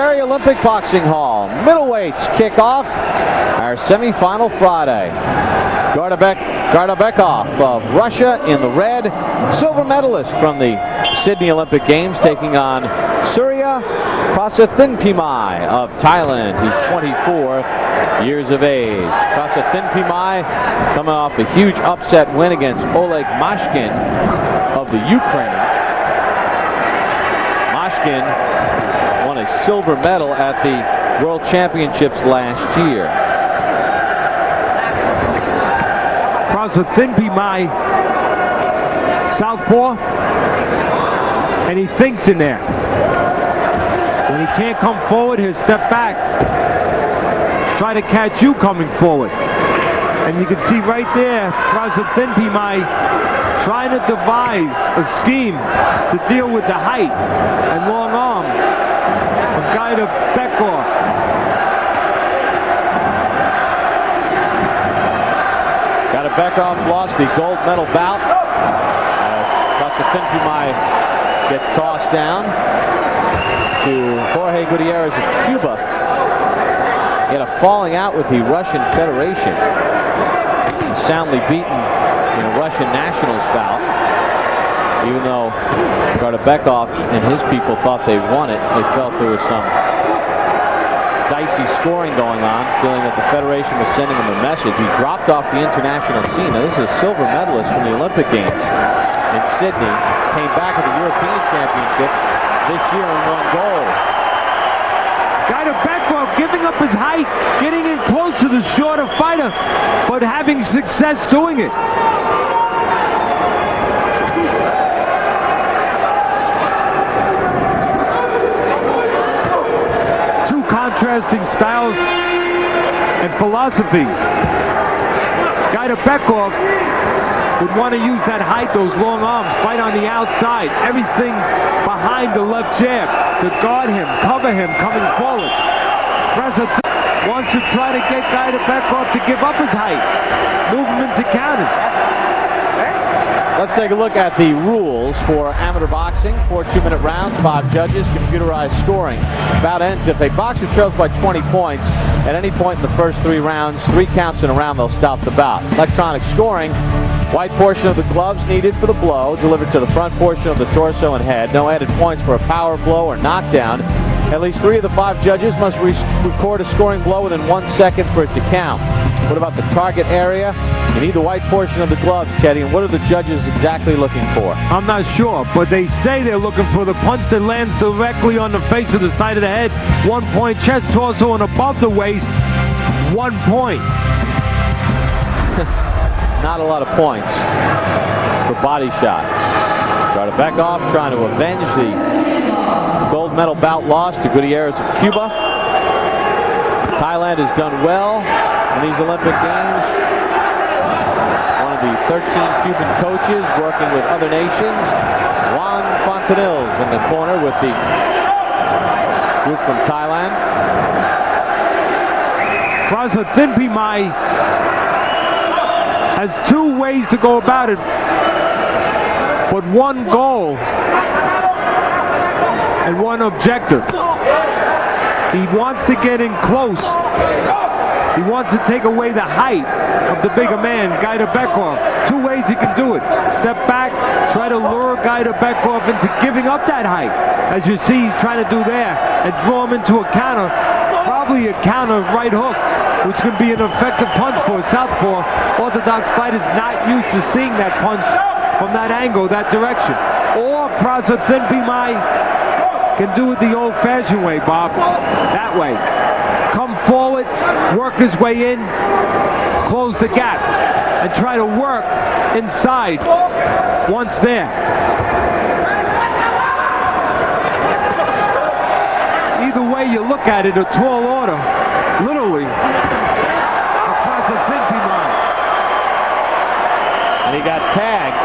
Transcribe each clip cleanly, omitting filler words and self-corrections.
Missouri Olympic Boxing Hall. Middleweights kick off our semifinal Friday. Gaydarbekov of Russia in the red, silver medalist from the Sydney Olympic Games, taking on Suriya Prasathinphimai of Thailand. He's 24 years of age. Prasathinphimai coming off a huge upset win against Oleg Mashkin of the Ukraine. Mashkin won a silver medal at the World Championships last year. Prasathinphimai, southpaw, and he thinks in there. When he can't come forward, he'll step back, try to catch you coming forward. And you can see right there, Prasathinphimai trying to devise a scheme to deal with the height and long arms of Gaydarbekov. Gaydarbekov lost the gold medal bout as Prasathinphimai gets tossed down to Jorge Gutierrez of Cuba. He had a falling out with the Russian Federation. Soundly beaten in a Russian Nationals bout. Even though Gaydarbekov and his people thought they won it, they felt there was some dicey scoring going on, feeling that the Federation was sending him a message. He dropped off the international scene. Now, this is a silver medalist from the Olympic Games in Sydney. Came back at the European Championships this year and won gold. Gaydarbekov giving up his height, getting in close to the shorter fighter, but having success doing it. Two contrasting styles and philosophies. Gaydarbekov would want to use that height, those long arms, fight on the outside, everything behind the left jab to guard him, cover him coming forward. Prasathinphimai wants to try to get Gaydarbekov to give up his height, move him into counters. Let's take a look at the rules for amateur boxing. 4 2-minute rounds, 5 judges, computerized scoring. Bout ends if a boxer trails by 20 points at any point in the first 3 rounds. 3 counts in a round, they'll stop the bout. Electronic scoring. White portion of the gloves needed for the blow, delivered to the front portion of the torso and head. No added points for a power blow or knockdown. At least 3 of the 5 judges must record a scoring blow within 1 second for it to count. What about the target area? You need the white portion of the gloves, Teddy, and what are the judges exactly looking for? I'm not sure, but they say they're looking for the punch that lands directly on the face of the side of the head. 1 point, chest, torso, and above the waist, 1 point. Not a lot of points for body shots. Gaydarbekov trying to avenge the gold medal bout loss to Gutierrez of Cuba. Thailand has done well in these Olympic Games. One of the 13 Cuban coaches working with other nations. Juan Fontanil's in the corner with the group from Thailand. Prasathinphimai has 2 ways to go about it, but 1 goal and 1 objective. He wants to get in close. He wants to take away the height of the bigger man, Gaydarbekov. 2 ways he can do it. Step back, try to lure Gaydarbekov into giving up that height, as you see he's trying to do there, and draw him into a counter, probably a counter right hook, which can be an effective punch for a southpaw. Orthodox fighters not used to seeing that punch from that angle, that direction. Or Prasathinphimai can do it the old-fashioned way, Bob. That way. Come forward, work his way in, close the gap, and try to work inside once there. Either way you look at it, a tall order, literally, for Prasathinphimai. And he got tagged.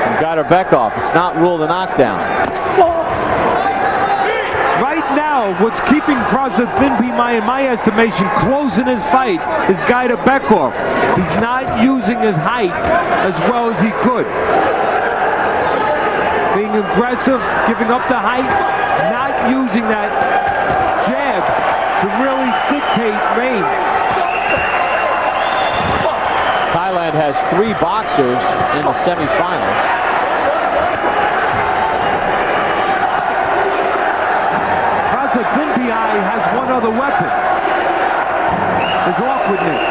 From Gaydarbekov. It's not ruled a knockdown. Right now, what's keeping Prasathinphimai, in my estimation, close in his fight is Gaydarbekov. He's not using his height as well as he could. being aggressive, giving up the height, not using that jab to really dictate range. Thailand has 3 boxers in the semifinals. Prasathinphimai has one other weapon. His awkwardness.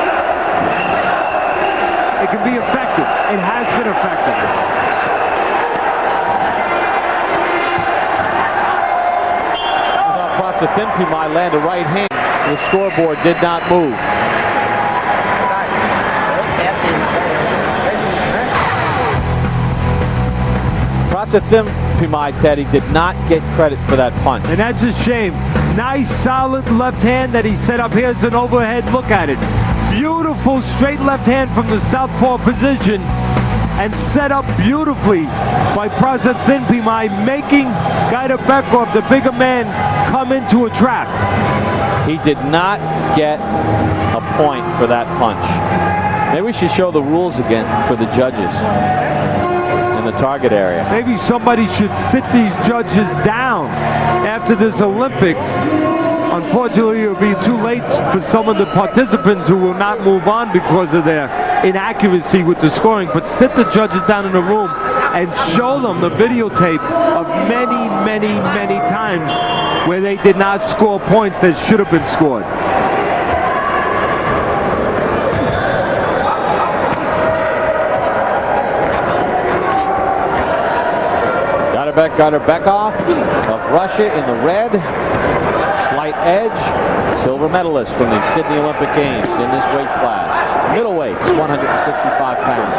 It can be effective. It has been effective. Prasathinphimai land a right hand. The scoreboard did not move. Prasathinphimai, Teddy, did not get credit for that punch. And that's a shame. Nice, solid left hand that he set up. Here's an overhead look at it. Beautiful straight left hand from the southpaw position and set up beautifully by Prasathinphimai, making Gaydarbekov, the bigger man, come into a trap. He did not get a point for that punch. Maybe we should show the rules again for the judges in the target area. Maybe somebody should sit these judges down after this Olympics. Unfortunately, it'll be too late for some of the participants who will not move on because of their inaccuracy with the scoring. But sit the judges down in the room and show them the videotape of many, many, many times where they did not score points that should have been scored. Gaydarbekov of Russia in the red. Slight edge. Silver medalist from the Sydney Olympic Games in this weight class. Middleweights, 165 pounds.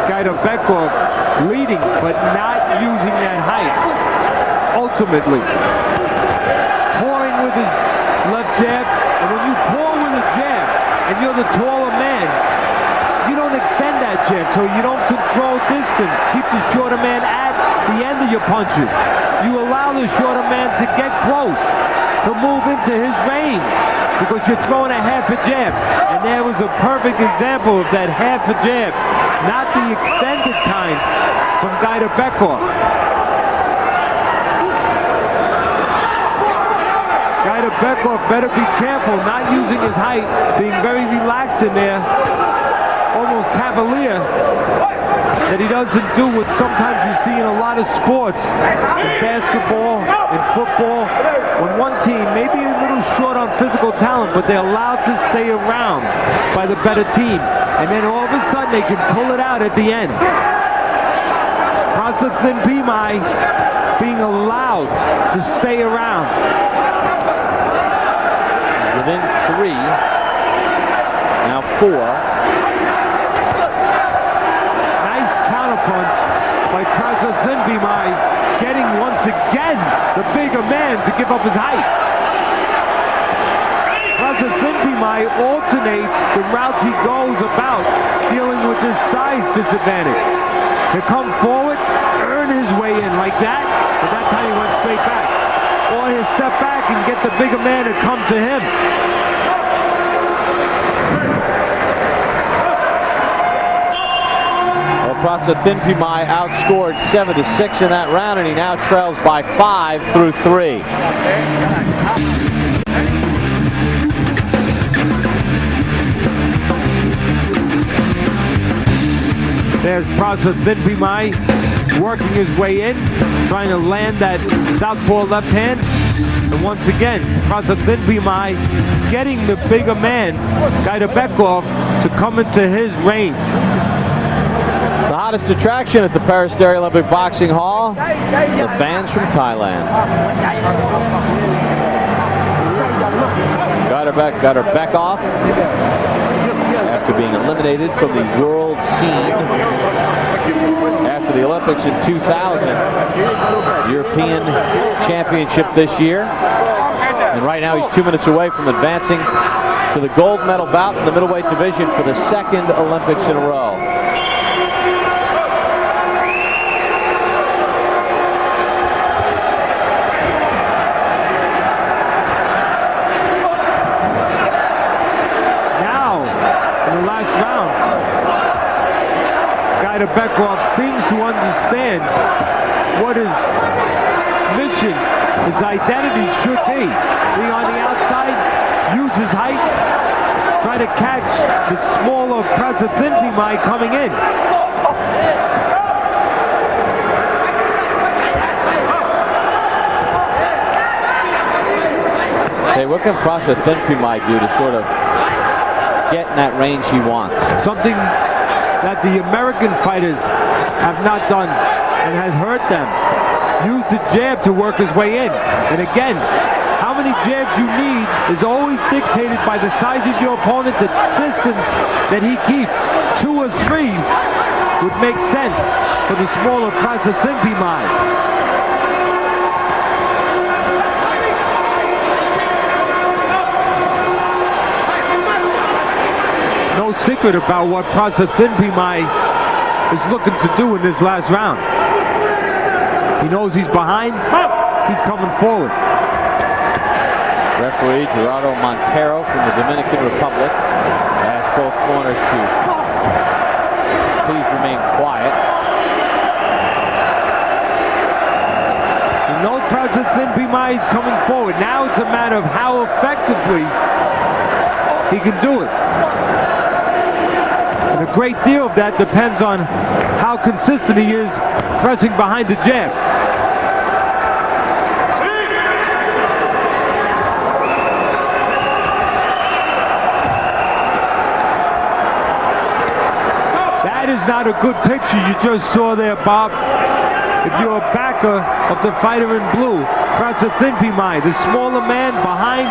Gaydarbekov leading, but not using that height. Ultimately, pouring with his left jab. And when you pour with a jab, and you're the taller man, you don't extend that jab, so you don't control distance. Keep the shorter man at the end of your punches. You allow the shorter man to get close, to move into his range, because you're throwing a half a jab. And there was a perfect example of that half a jab, not the extended kind from Gaydarbekov. Gaydarbekov better be careful, not using his height, being very relaxed in there, almost cavalier, that he doesn't do what sometimes you see in a lot of sports, in basketball, in football, when one team may be a little short on physical talent, but they're allowed to stay around by the better team, and then all of a sudden they can pull it out at the end. Prasathinphimai being allowed to stay around. He's within 3, now 4. Punch by Prasathinphimai, getting once again the bigger man to give up his height. Prasathinphimai alternates the routes he goes about dealing with his size disadvantage. To come forward, earn his way in like that, but that time he went straight back. Or he'll step back and get the bigger man to come to him. Prasathinphimai outscored 7-6 in that round, and he now trails by 5 through 3. There's Prasathinphimai working his way in, trying to land that southpaw left hand. And once again, Prasathinphimai getting the bigger man, Gaydarbekov, to come into his range. The hottest attraction at the Paris Dairy Olympic Boxing Hall, the fans from Thailand. Gaydarbekov, after being eliminated from the world scene after the Olympics in 2000, European Championship this year. And right now he's 2 minutes away from advancing to the gold medal bout in the middleweight division for the 2nd Olympics in a row. Gaydarbekov seems to understand what his mission, his identity should be. Be on the outside, use his height, try to catch the smaller Prasathinphimai coming in. Hey, what can Prasathinphimai do to sort of get in that range he wants? Something that the American fighters have not done and has hurt them. Use the jab to work his way in. And again, how many jabs you need is always dictated by the size of your opponent, the distance that he keeps. 2 or 3 would make sense for the smaller Prasathinphimai. No secret about what Prasathinphimai is looking to do in this last round. He knows he's behind. He's coming forward. Referee Gerardo Montero from the Dominican Republic asks both corners to please remain quiet. You know Prasathinphimai is coming forward. Now it's a matter of how effectively he can do it. And a great deal of that depends on how consistent he is pressing behind the jab. That is not a good picture you just saw there, Bob. If you're a backer of the fighter in blue, Prasathinphimai, the smaller man behind,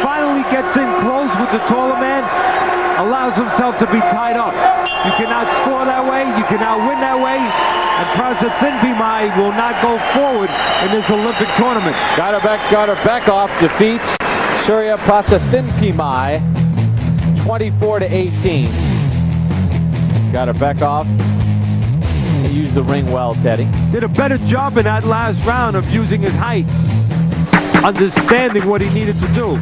finally gets in close with the taller man, allows himself to be tied up. You cannot score that way, you cannot win that way, and Prasathinphimai will not go forward in this Olympic tournament. Gaydarbekov defeats Suriya Prasathinphimai 24-18. Gaydarbekov used the ring well, Teddy. Did a better job in that last round of using his height, understanding what he needed to do.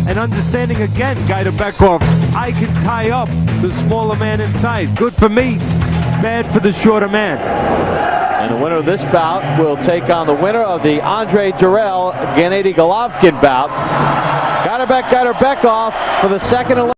And understanding again, Gaydarbekov, I can tie up the smaller man inside. Good for me, bad for the shorter man. And the winner of this bout will take on the winner of the Andre Jarrell Gennady Golovkin bout. Gaydarbek Gaydarbekov for the second Olympic